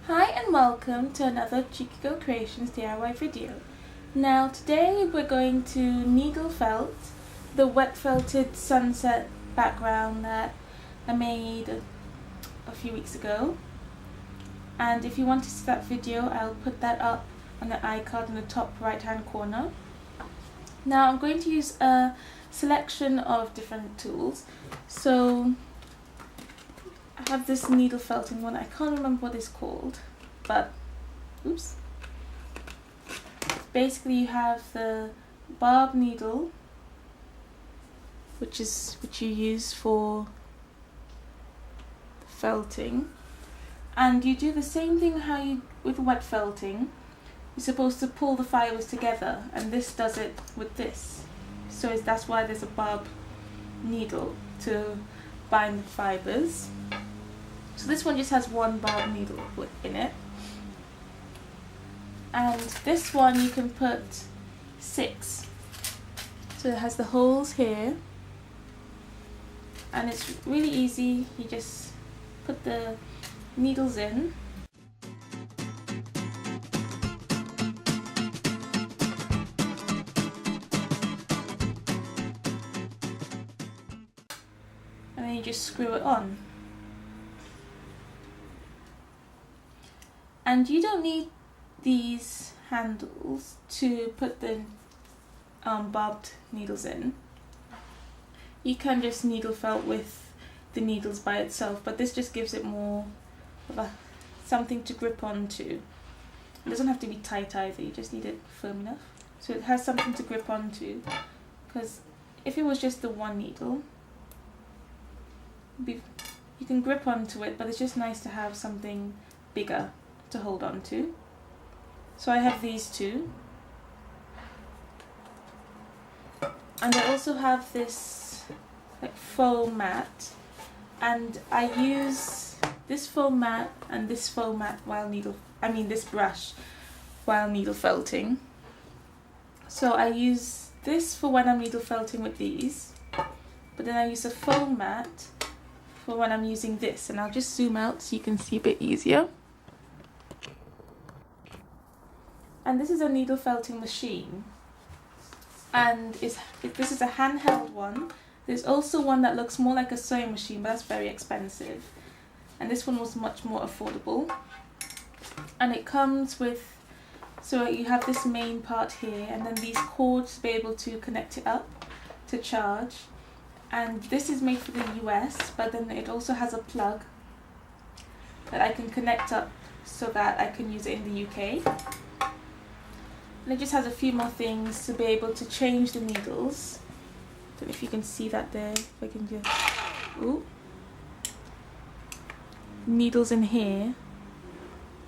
Hi and welcome to another Checiegirl Creations DIY video. Now today we're going to needle felt the wet felted sunset background that I made a few weeks ago. And if you want to see that video, I'll put that up on the iCard in the top right hand corner. Now I'm going to use a selection of different tools. So I have this needle felting one. I can't remember what it's called, but oops. Basically you have the barb needle, which you use for felting, and you do the same thing how you with wet felting. You're supposed to pull the fibers together, and this does it with this. So that's why there's a barb needle to bind the fibers. So this one just has one barb needle in it, and this one you can put 6. So it has the holes here, and it's really easy. You just put the needles in, and then you just screw it on. And you don't need these handles to put the barbed needles in. You can just needle felt with the needles by itself, but this just gives it more of something to grip onto. It doesn't have to be tight either, you just need it firm enough. So it has something to grip onto, because if it was just the one needle, you can grip onto it, but it's just nice to have something bigger to hold on to. So I have these two, and I also have this like foam mat, and I use this foam mat and this foam mat this brush while needle felting. So I use this for when I'm needle felting with these, but then I use a foam mat for when I'm using this, and I'll just zoom out so you can see a bit easier. And this is a needle felting machine, and this is a handheld one. There's also one that looks more like a sewing machine, but that's very expensive, and this one was much more affordable. And it comes with, so you have this main part here, and then these cords to be able to connect it up to charge. And this is made for the US, but then it also has a plug that I can connect up so that I can use it in the UK. And it just has a few more things to be able to change the needles. I don't know if you can see that there. If I can just, ooh, needles in here.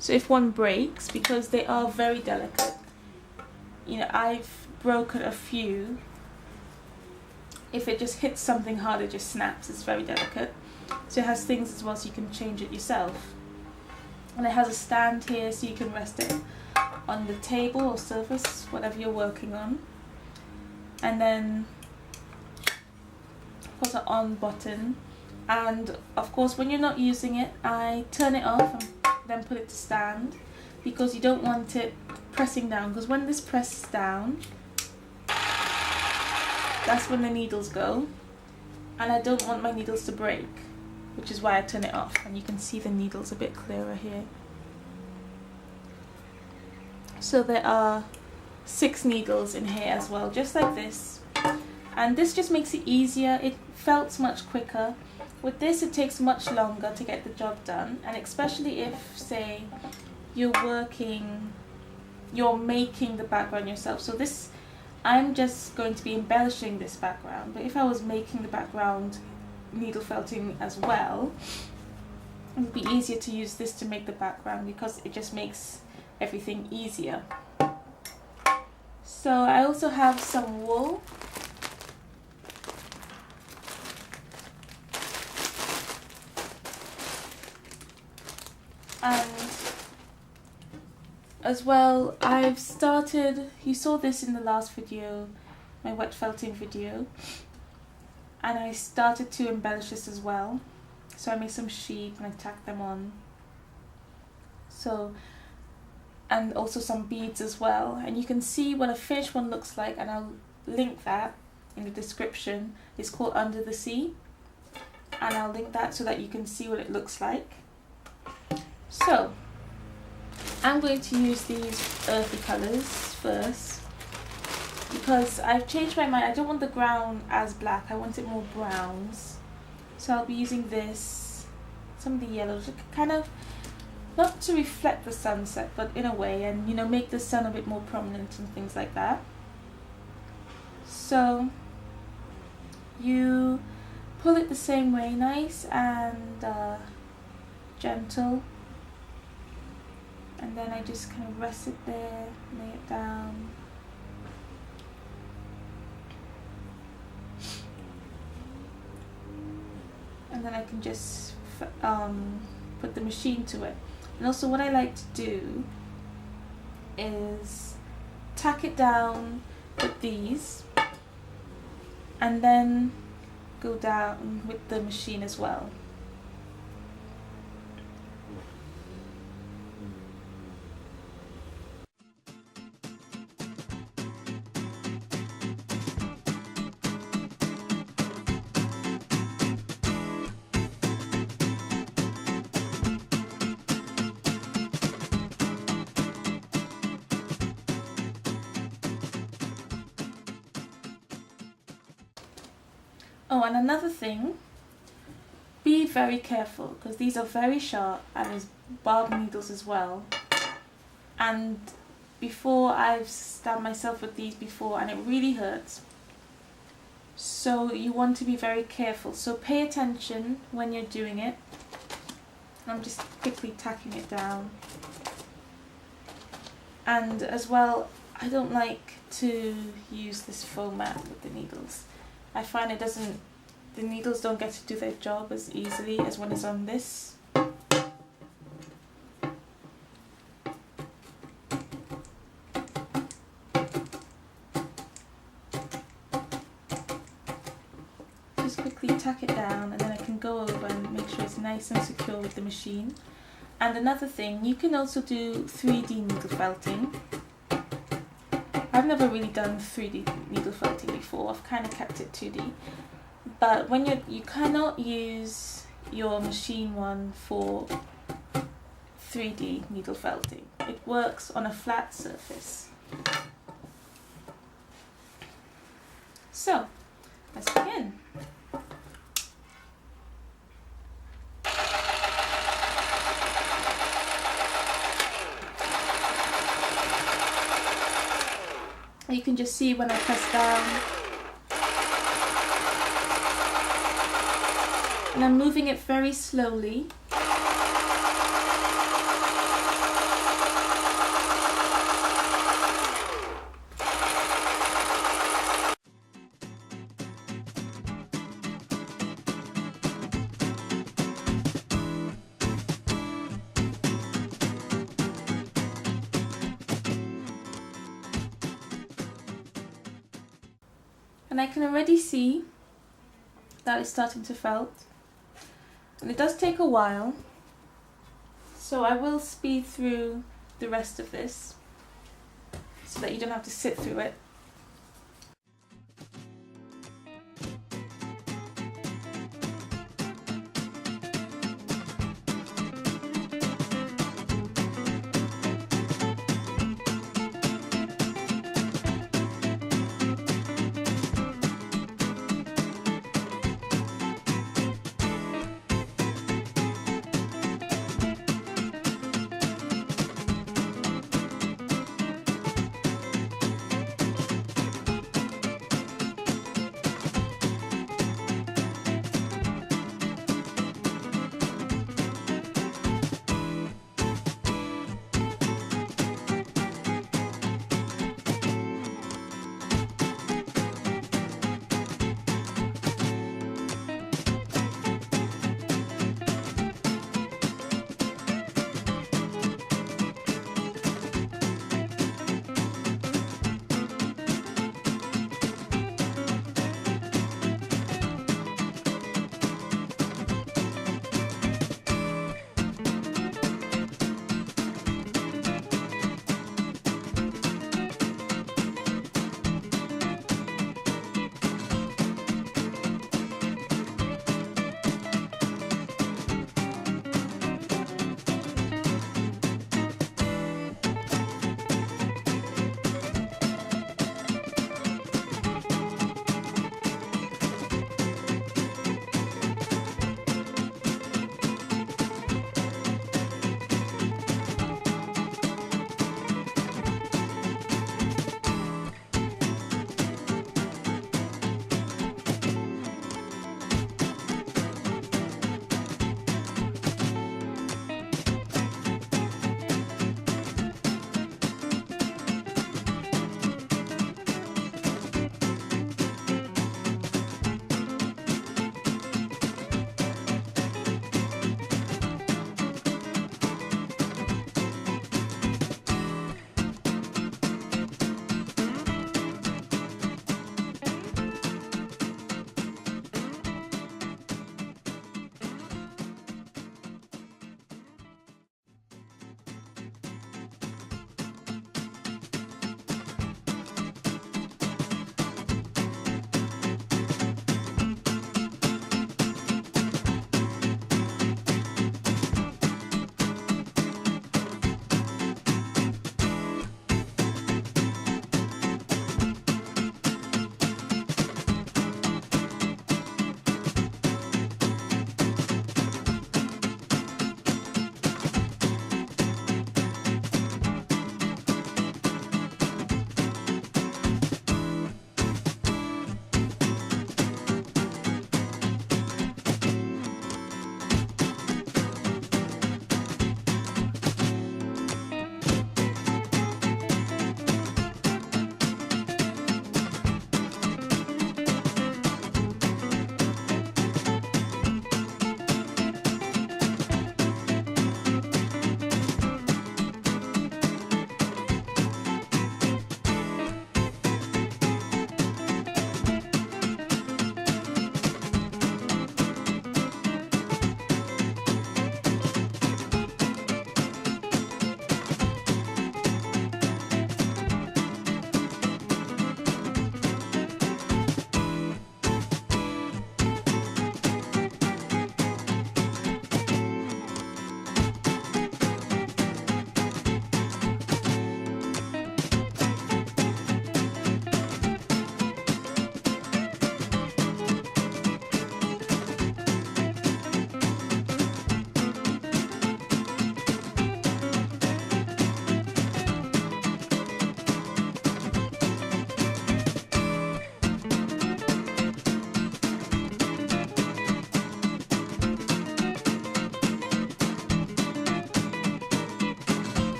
So if one breaks, because they are very delicate, you know, I've broken a few. If it just hits something hard, it just snaps. It's very delicate. So it has things as well, so you can change it yourself. And it has a stand here, so you can rest it on the table or surface, whatever you're working on. And then of course an on button, and of course when you're not using it, I turn it off and then put it to stand, because you don't want it pressing down, because when this presses down, that's when the needles go, and I don't want my needles to break, which is why I turn it off. And you can see the needles a bit clearer here. So there are 6 needles in here as well, just like this. And this just makes it easier. It felts much quicker. With this, it takes much longer to get the job done, and especially if, say, you're making the background yourself. So this, I'm just going to be embellishing this background, but if I was making the background needle felting as well, it would be easier to use this to make the background, because it just makes everything easier. So I also have some wool, and as well I've started, you saw this in the last video, my wet felting video, and I started to embellish this as well. So I made some sheep and I tacked them on. So, and also some beads as well. And you can see what a finished one looks like, and I'll link that in the description. It's called Under the Sea, and I'll link that so that you can see what it looks like. So I'm going to use these earthy colours first, because I've changed my mind. I don't want the ground as black, I want it more browns. So I'll be using this, some of the yellows, kind of, not to reflect the sunset, but in a way, and you know, make the sun a bit more prominent and things like that. So you pull it the same way, nice and gentle, and then I just kind of rest it there, lay it down. And then I can just put the machine to it. And also what I like to do is tack it down with these, and then go down with the machine as well. Oh, and another thing, be very careful, because these are very sharp, and there's barb needles as well. And before, I've stabbed myself with these before, and it really hurts. So you want to be very careful. So pay attention when you're doing it. I'm just quickly tacking it down. And as well, I don't like to use this foam mat with the needles. I find the needles don't get to do their job as easily as when it's on this. Just quickly tack it down, and then I can go over and make sure it's nice and secure with the machine. And another thing, you can also do 3D needle felting. I've never really done 3D needle felting before. I've kind of kept it 2D. But when you cannot use your machine one for 3D needle felting. It works on a flat surface. So, let's begin. You can just see when I press down, and I'm moving it very slowly. And I can already see that it's starting to felt, and it does take a while, so I will speed through the rest of this so that you don't have to sit through it.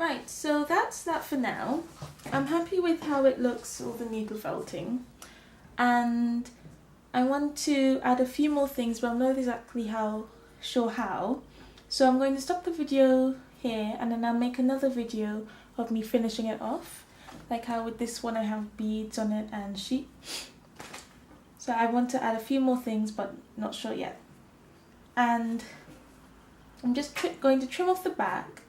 Right, so that's that for now. I'm happy with how it looks, all the needle felting, and I want to add a few more things, but I'm not exactly sure how. So I'm going to stop the video here, and then I'll make another video of me finishing it off, like how with this one I have beads on it and sheep. So I want to add a few more things, but not sure yet. And I'm just going to trim off the back,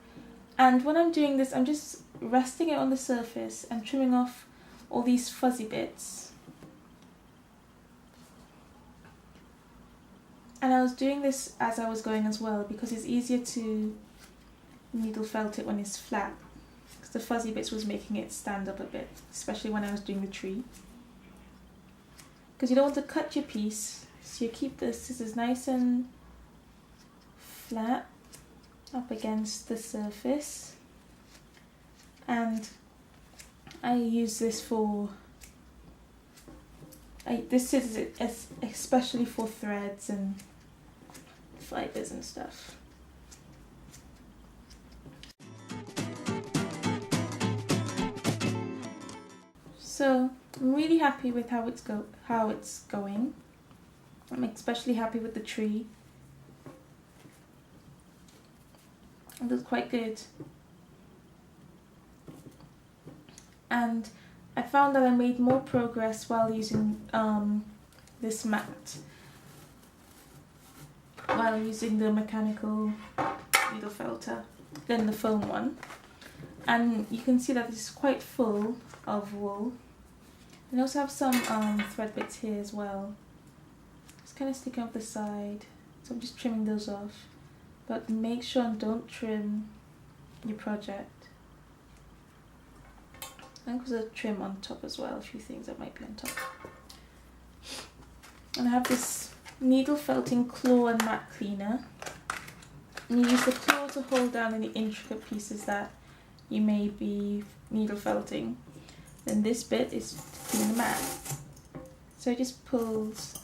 and when I'm doing this I'm just resting it on the surface and trimming off all these fuzzy bits. And I was doing this as I was going as well, because it's easier to needle felt it when it's flat, because the fuzzy bits was making it stand up a bit, especially when I was doing the tree. Because you don't want to cut your piece, so you keep the scissors nice and flat up against the surface. And I use this for, this scissors is especially for threads and fibers and stuff. So I'm really happy with how it's going. I'm especially happy with the tree. It looks quite good. And I found that I made more progress while using this mat, while using the mechanical needle felter, than the foam one. And you can see that it's quite full of wool. And I also have some thread bits here as well. It's kind of sticking off the side, so I'm just trimming those off. But make sure and don't trim your project. I think there's a trim on top as well, a few things that might be on top. And I have this needle felting claw and mat cleaner. And you use the claw to hold down any intricate pieces that you may be needle felting. Then this bit is to clean the mat. So it just pulls.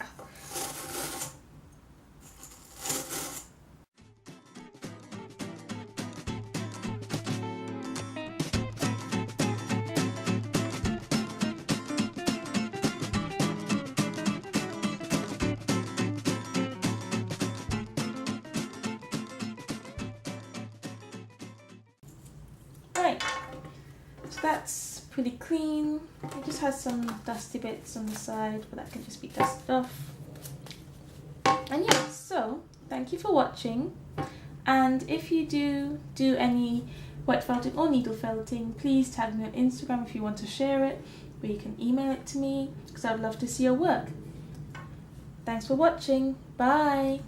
Right, so that's pretty clean. It just has some dusty bits on the side, but that can just be dusted off. And yeah, so thank you for watching. And if you do any wet felting or needle felting, please tag me on Instagram if you want to share it, or you can email it to me, because I'd love to see your work. Thanks for watching. Bye.